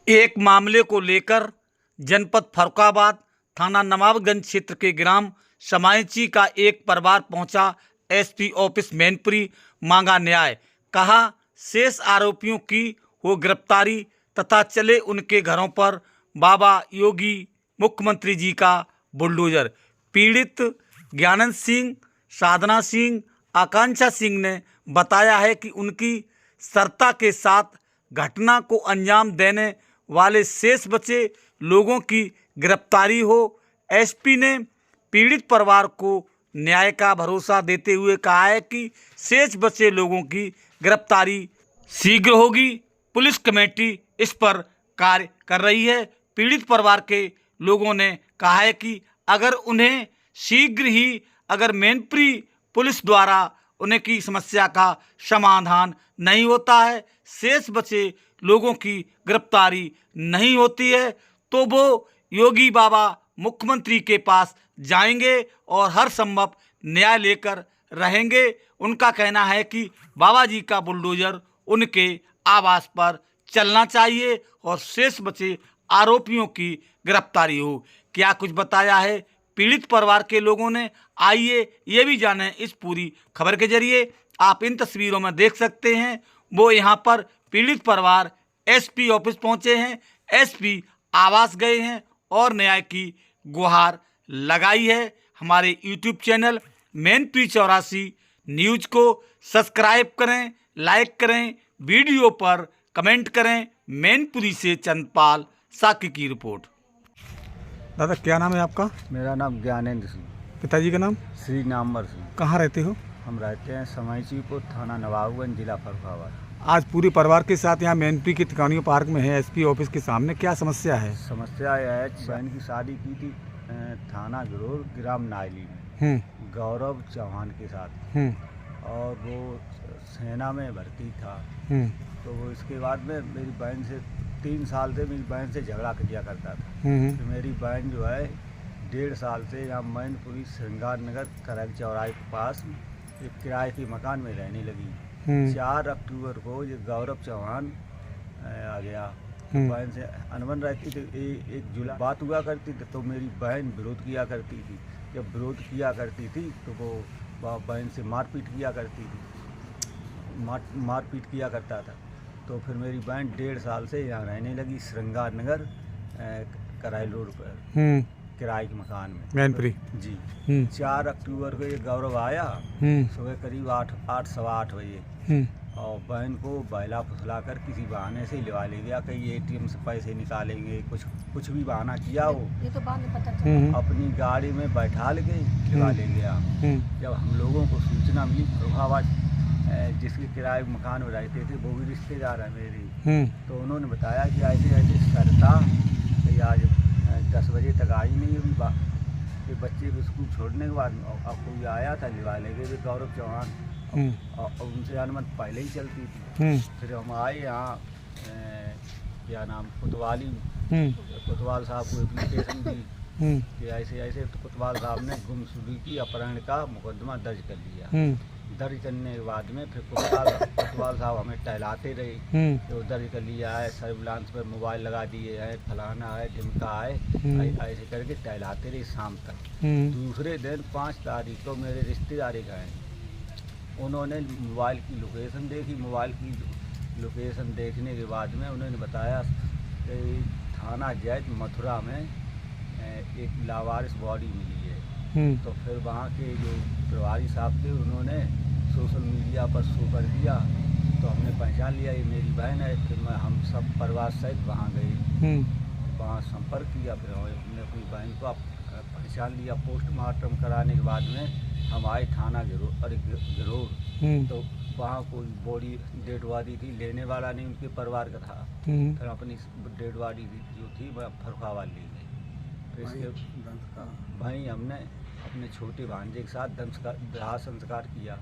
एक मामले को लेकर जनपद फर्रुखाबाद थाना नवाबगंज क्षेत्र के ग्राम समायची का एक परिवार पहुंचा एसपी ऑफिस मैनपुरी, मांगा न्याय। कहा शेष आरोपियों की हो गिरफ्तारी तथा चले उनके घरों पर बाबा योगी मुख्यमंत्री जी का बुलडोजर। पीड़ित ज्ञानंद सिंह, साधना सिंह, आकांक्षा सिंह ने बताया है कि उनकी सरता के साथ घटना को अंजाम देने वाले शेष बचे लोगों की गिरफ्तारी हो। एसपी ने पीड़ित परिवार को न्याय का भरोसा देते हुए कहा है कि शेष बचे लोगों की गिरफ्तारी शीघ्र होगी। पुलिस कमेटी इस पर कार्य कर रही है। पीड़ित परिवार के लोगों ने कहा है कि अगर उन्हें शीघ्र ही अगर मैनपुरी पुलिस द्वारा उन्हें की समस्या का समाधान नहीं होता है, शेष बचे लोगों की गिरफ्तारी नहीं होती है, तो वो योगी बाबा मुख्यमंत्री के पास जाएंगे और हर संभव न्याय लेकर रहेंगे। उनका कहना है कि बाबा जी का बुलडोजर उनके आवास पर चलना चाहिए और शेष बचे आरोपियों की गिरफ्तारी हो। क्या कुछ बताया है पीड़ित परिवार के लोगों ने, आइए ये भी जानें इस पूरी खबर के जरिए। आप इन तस्वीरों में देख सकते हैं वो यहाँ पर पीड़ित परिवार एसपी ऑफिस पहुँचे हैं, एसपी आवास गए हैं और न्याय की गुहार लगाई है। हमारे यूट्यूब चैनल मैनपुरी 84 न्यूज़ को सब्सक्राइब करें, लाइक करें, वीडियो पर कमेंट करें। मैनपुरी से चंदपाल साकी की रिपोर्ट। दादा क्या नाम है आपका? मेरा नाम ज्ञानेंद्र सिंह। पिताजी का नाम? श्री नामवर सिंह। कहाँ रहते हो? हम रहते हैं समाईचीपुर, थाना नवाबगंज, जिला फर्रुखाबाद। आज पूरे परिवार के साथ यहाँ मैनपुरी के तिकोनिया पार्क में है, एसपी ऑफिस के सामने। क्या समस्या है? समस्या यह है, बहन की शादी की थी थाना गिरोर ग्राम नायली में गौरव चौहान के साथ, और वो सेना में भर्ती था। तो वो इसके बाद में मेरी बहन से 3 साल से मेरी बहन से झगड़ा किया करता था। तो मेरी बहन जो है 1.5 साल से यहाँ मैनपुरी श्रृंगार नगर करैल चौराहे के पास एक किराए के मकान में रहने लगी। 4 अक्टूबर को ये गौरव चौहान आ गया। तो बहन से अनबन रहती थी, 1 जुलाई बात हुआ करती थी, तो मेरी बहन विरोध किया करती थी। जब विरोध किया करती थी तो वो बहन से मारपीट किया करती थी, मारपीट किया करता था। तो फिर मेरी बहन 1.5 साल से यहाँ रहने लगी श्रृंगार नगर करैल रोड पर किराए के मकान में मैनपुरी जी। 4 अक्टूबर को ये गौरव आया सुबह करीब 8 सवा 8 बजे, और बहन को बहला फुसला कर किसी बहाने से लिवा ले गया। कहीं एटीएम से पैसे निकालेंगे, कुछ भी बहाना किया हो, ये तो बाद में पता चला। अपनी गाड़ी में बैठा ले गई, लिवा ले गया। जब हम लोगों को सूचना मिली, फर्रुखाबाद जिसके किराए मकान में रहते थे वो भी रिश्तेदार है मेरी, तो उन्होंने बताया कि ऐसे ऐसे सरता कि आज 10 बजे तक आई नहीं अभी कि बच्चे को स्कूल छोड़ने के बाद अब कोई आया था, लिवा ले गए गौरव चौहान, और उनसे अनुमति पहले ही चलती थी। फिर हम आए यहाँ क्या नाम कोतवाल साहब को एप्लीकेशन दी कि ऐसे ऐसे, तो कोतवाल साहब ने गुमशुदगी की अपहरण का मुकदमा दर्ज कर लिया। दर्ज करने के बाद में फिर कोतवाल साहब हमें टहलाते रहे, तो दर्ज कर लिया है, सर्विलांस पर मोबाइल लगा दिए है, फलाना है, ढिमका है, ऐसे करके टहलाते रहे शाम तक। दूसरे दिन 5 तारीख को मेरे रिश्तेदारी गए, उन्होंने मोबाइल की लोकेशन देखी। मोबाइल की लोकेशन देखने के बाद में उन्होंने बताया कि थाना जैत मथुरा में एक लावारिस बॉडी मिली है। तो फिर वहाँ के जो प्रभारी साहब थे उन्होंने सोशल मीडिया पर शो कर दिया, तो हमने पहचान लिया ये मेरी बहन है। फिर हम सब परिवार सहित वहाँ गए, वहाँ संपर्क किया, फिर हमने अपनी बहन को पहचान लिया। पोस्टमार्टम कराने के बाद में हम आए थाना गिरोर, तो वहाँ कोई बॉडी डेड बॉडी थी, लेने वाला नहीं उनके परिवार का था। फिर अपनी डेड बॉडी जो थी वह फर्रुखाबाद ली गई। फिर इसके भाई हमने अपने छोटे भांजे के साथ दाह संस्कार किया।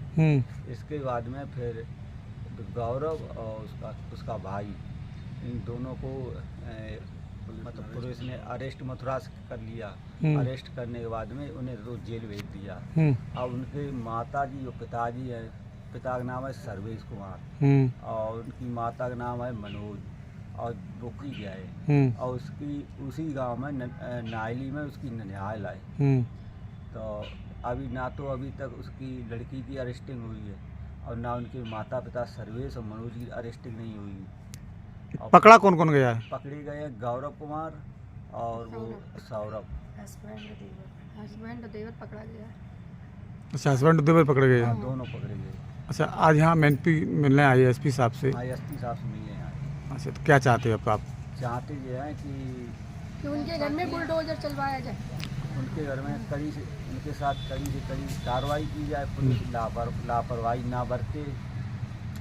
इसके बाद में फिर गौरव और उसका भाई, इन दोनों को मतलब पुलिस ने अरेस्ट मथुरा से कर लिया। अरेस्ट करने के बाद में उन्हें रोज जेल भेज दिया। अब उनके माता जी और पिताजी है, पिता का नाम है सर्वेश कुमार और उनकी माता का नाम है मनोज। और रुकी गया है। और उसकी उसी गांव में नायली में उसकी ननिहाल है। तो अभी ना तो अभी तक उसकी लड़की की अरेस्टिंग हुई है और ना उनके माता पिता सर्वेश और मनोज की अरेस्टिंग नहीं हुई। और पकड़ा कौन कौन गया है? पकड़े गए गौरव कुमार और वो सौरभ। हस्बैंड देवर पकड़ा गया। अच्छा, हस्बैंड देवर पकड़े गए हाँ, हैं। दोनों पकड़े गए। अच्छा, आज यहाँ एमएनपी मिलने आए एसपी साहब से। एसपी साहब से मिलने आए। अच्छा, तो क्या चाहते हैं आप? चाहते ये हैं कि उनके घर में बुलडोजर चलवाया जाए, उनके घर में उनके साथ कड़ी से कड़ी कार्रवाई की जाए। पुलिस लापरवाही ना बरते,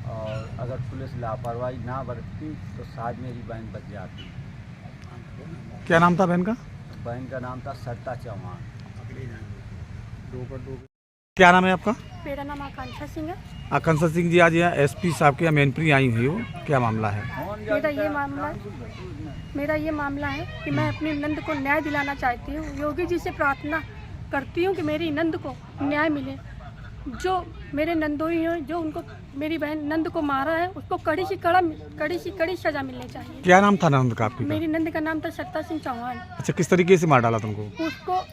और अगर पुलिस लापरवाही ना बरतती तो शायद मेरी बहन बच जाती। क्या नाम था बहन का? बहन का नाम था सरिता चौहान। क्या नाम है आपका? मेरा नाम आकांक्षा सिंह है। आकांक्षा सिंह जी, आज यहाँ एसपी साहब के यहाँ एमएनपी आई हुई हो, क्या मामला है? मेरा ये मामला है कि मैं अपनी नंद को न्याय दिलाना चाहती हूँ। योगी जी से प्रार्थना करती हूँ कि मेरी नंद को न्याय मिले। जो मेरे नंदोई हैं, जो उनको मेरी बहन नंद को मारा है, उसको कड़ी से कड़ी सजा मिलनी चाहिए। क्या नाम था नंद का आपकी? मेरी नंद का नाम था सरिता सिंह चौहान। अच्छा, किस तरीके से मार डाला तुमको? उसको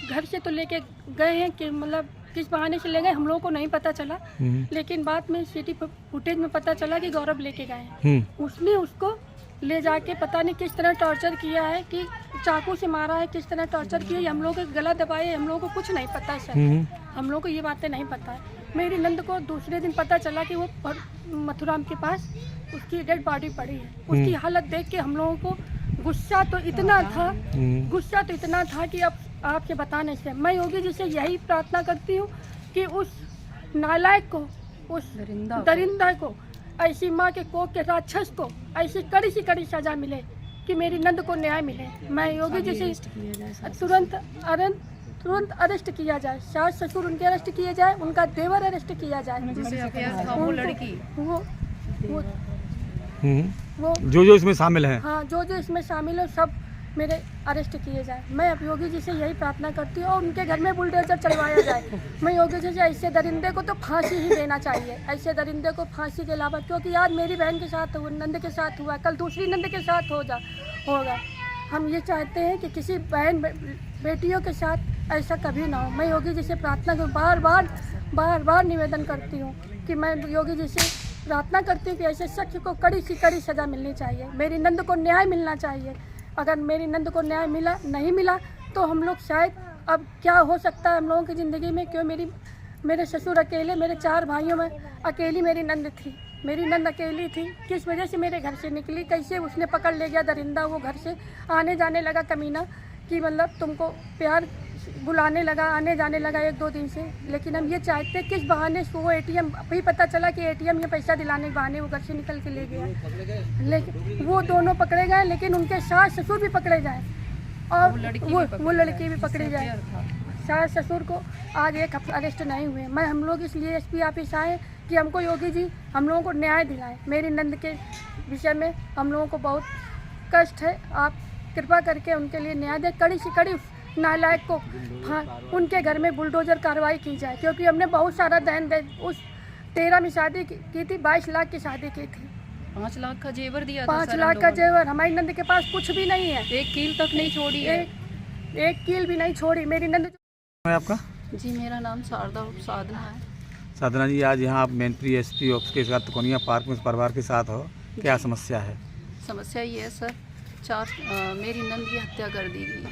घर से तो लेके गए हैं कि मतलब किस बहाने से ले गए हम लोगों को नहीं पता चला, लेकिन बाद में सीटी फुटेज में पता चला कि गौरव लेके गए हैं। उसने उसको ले जाके पता नहीं किस तरह टॉर्चर किया है, कि चाकू से मारा है, किस तरह टॉर्चर किया है, हम लोग को गला दबाए, हम लोग को कुछ नहीं पता है सर। हम लोग को ये बातें नहीं पता है। मेरी नंद को दूसरे दिन पता चला कि वो मथुराम के पास उसकी डेड बॉडी पड़ी है। उसकी हालत देख के हम लोगों को गुस्सा तो इतना था कि अब आपसे बताने से मैं योगी जी से यही प्रार्थना करती हूँ कि उस नालायक को, उस दरिंदा को, ऐसी माँ के कोख के राक्षस को ऐसी कड़ी से कड़ी सजा मिले कि मेरी नंद को न्याय मिले। मैं योगी जी से तुरंत अरेस्ट किया जाए, सास ससुर उनके अरेस्ट किए जाए, उनका देवर अरेस्ट किया जाए, वो लड़की वो जो इसमें शामिल है, हाँ, जो इसमें शामिल है सब मेरे अरेस्ट किए जाए। मैं अब योगी जी से यही प्रार्थना करती हूँ और उनके घर में बुलडोजर चलवाया जाए। मैं योगी जी से ऐसे दरिंदे को तो फांसी ही देना चाहिए, ऐसे दरिंदे को फांसी के अलावा, क्योंकि आज मेरी बहन के साथ हुआ, नंद के साथ हुआ, कल दूसरी नंद के साथ होगा। हम ये चाहते हैं कि किसी बहन बेटियों के साथ ऐसा कभी ना हो। मैं योगी जी से प्रार्थना बार बार निवेदन करती हूँ कि मैं योगी जी से प्रार्थना करती हूँ कि ऐसे शख्स को कड़ी से कड़ी सज़ा मिलनी चाहिए। मेरी नंद को न्याय मिलना चाहिए। अगर मेरी नंद को न्याय नहीं मिला तो हम लोग शायद, अब क्या हो सकता है हम लोगों की ज़िंदगी में, क्यों मेरे ससुर अकेले, मेरे 4 भाइयों में अकेली मेरी नंद थी। मेरी नंद अकेली थी, किस वजह से मेरे घर से निकली, कैसे उसने पकड़ ले गया दरिंदा, वो घर से आने जाने लगा कमीना, कि मतलब तुमको प्यार बुलाने लगा, आने जाने लगा 1-2 दिन से। लेकिन हम ये चाहते किस बहाने से वो ATM, अभी पता चला कि ATM ये पैसा दिलाने के बहाने वो घर से निकल के ले गया। लेकिन वो दोनों पकड़े गए, लेकिन उनके सास ससुर भी पकड़े जाए और वो लड़की भी पकड़ी जाए। सास ससुर को आज 1 हफ्ता अरेस्ट नहीं हुए। हम लोग इसलिए SP ऑफिस आए कि हमको योगी जी हम लोगों को न्याय दिलाए। मेरी नंद के विषय में हम लोगों को बहुत कष्ट है, आप कृपा करके उनके लिए न्याय दें। कड़ी से कड़ी नालायक को उनके घर में बुलडोजर कार्रवाई की जाए, क्योंकि हमने बहुत सारा दहेज उस 13 में शादी की थी, 22 लाख की शादी की थी, 5 लाख का जेवर दिया था। 5 लाख का जेवर। हमारी नंद के पास कुछ भी नहीं है, 1 कील तक नहीं छोड़ी है, एक कील भी नहीं छोड़ी मेरी नंद। आपका? जी, मेरा नाम शारदा साधना है। साधना जी, आज यहाँ आप मैनपुरी SP ऑफिस के साथ कोनिया पार्क में परिवार के साथ हो, क्या समस्या है? समस्या ये है सर, मेरी नंद की हत्या कर दी गई है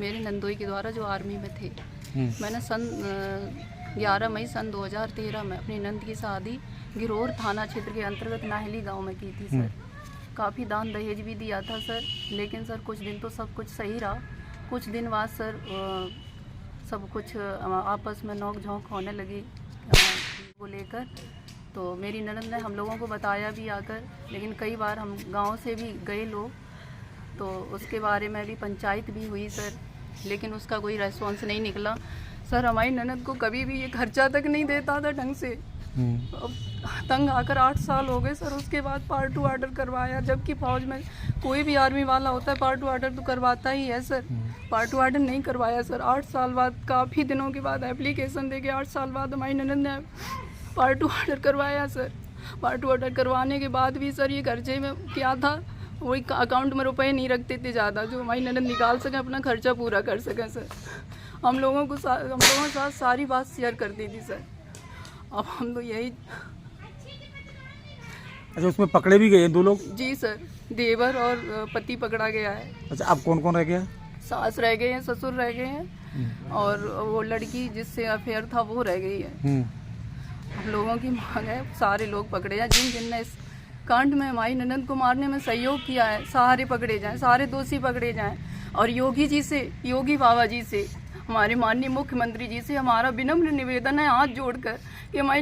मेरे नंदोई के द्वारा, जो आर्मी में थे। मैंने 11 मई सन 2013 में अपनी नंद की शादी गिरोर थाना क्षेत्र के अंतर्गत नाहली गांव में की थी सर। काफ़ी दान दहेज भी दिया था सर, लेकिन सर कुछ दिन तो सब कुछ सही रहा। कुछ दिन बाद सर सब कुछ आपस में नोक झोंक होने लगी वो लेकर। तो मेरी ननद ने हम लोगों को बताया भी आकर, लेकिन कई बार हम गांव से भी गए लोग, तो उसके बारे में भी पंचायत भी हुई सर, लेकिन उसका कोई रेस्पॉन्स नहीं निकला सर। हमारी ननद को कभी भी ये खर्चा तक नहीं देता था ढंग से। अब तंग आकर 8 साल हो गए सर। उसके बाद पार्ट 2 ऑर्डर करवाया, जबकि फौज में कोई भी आर्मी वाला होता है पार्ट 2 ऑर्डर तो करवाता ही है सर। पार्ट 2 ऑर्डर नहीं करवाया सर। 8 साल बाद, काफ़ी दिनों के बाद एप्लीकेशन देके 8 साल बाद हमारी ननद ने पार्ट 2 ऑर्डर करवाया सर। पार्ट 2 ऑर्डर करवाने के बाद भी सर ये खर्चे में क्या था वही अकाउंट में रुपए नहीं रखते थे ज़्यादा, जो हमारी ननद निकाल सकें, अपना खर्चा पूरा कर सकें सर। हम लोगों के साथ सारी बात शेयर करती थी सर। अब हम तो यही। अच्छा, उसमें पकड़े भी गए हैं 2 लोग? जी सर, देवर और पति पकड़ा गया है। अच्छा, अब कौन कौन रह गया? सास रह गए हैं, ससुर रह गए हैं और वो लड़की जिससे अफेयर था वो रह गई है। हम लोगों की मांग है सारे लोग पकड़े जाएं, जिनने इस कांड में हमारी ननद को मारने में सहयोग किया है, सारे पकड़े जाएं, सारे दोषी पकड़े जाएं। और योगी जी से, योगी बाबा जी से, हमारे माननीय मुख्यमंत्री जी से हमारा विनम्र निवेदन है हाथ जोड़कर कि हमारी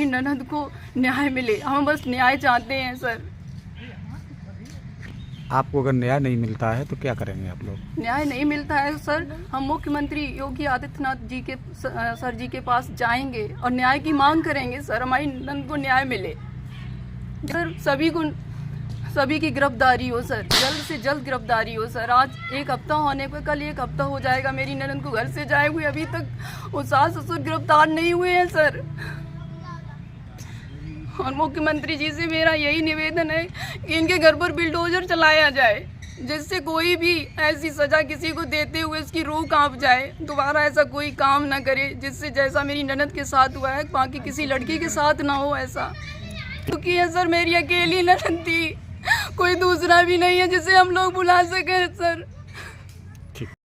ननद को न्याय मिले। हम बस न्याय चाहते हैं सर। आपको अगर न्याय नहीं मिलता है तो क्या करेंगे आप लोग? न्याय नहीं मिलता है सर, हम मुख्यमंत्री योगी आदित्यनाथ जी के सर जी के पास जाएंगे और न्याय की मांग करेंगे सर, हमारी ननद को न्याय मिले सर। सभी की गिरफ्तारी हो सर, जल्द से जल्द गिरफ्तारी हो सर। आज 1 हफ्ता होने पर, कल 1 हफ्ता हो जाएगा मेरी ननद को घर से जाए हुए, अभी तक वो सास ससुर गिरफ्तार नहीं हुए हैं सर। और मुख्यमंत्री जी से मेरा यही निवेदन है कि इनके घर पर बुलडोजर चलाया जाए, जिससे कोई भी ऐसी सजा किसी को देते हुए उसकी रूह कांप जाए, दोबारा ऐसा कोई काम ना करे, जिससे जैसा मेरी ननद के साथ हुआ है बाकी किसी लड़की के साथ ना हो ऐसा। क्योंकि ये सर मेरी अकेली ननद थी, कोई दूसरा भी नहीं है जिसे हम लोग बुला सकें सर।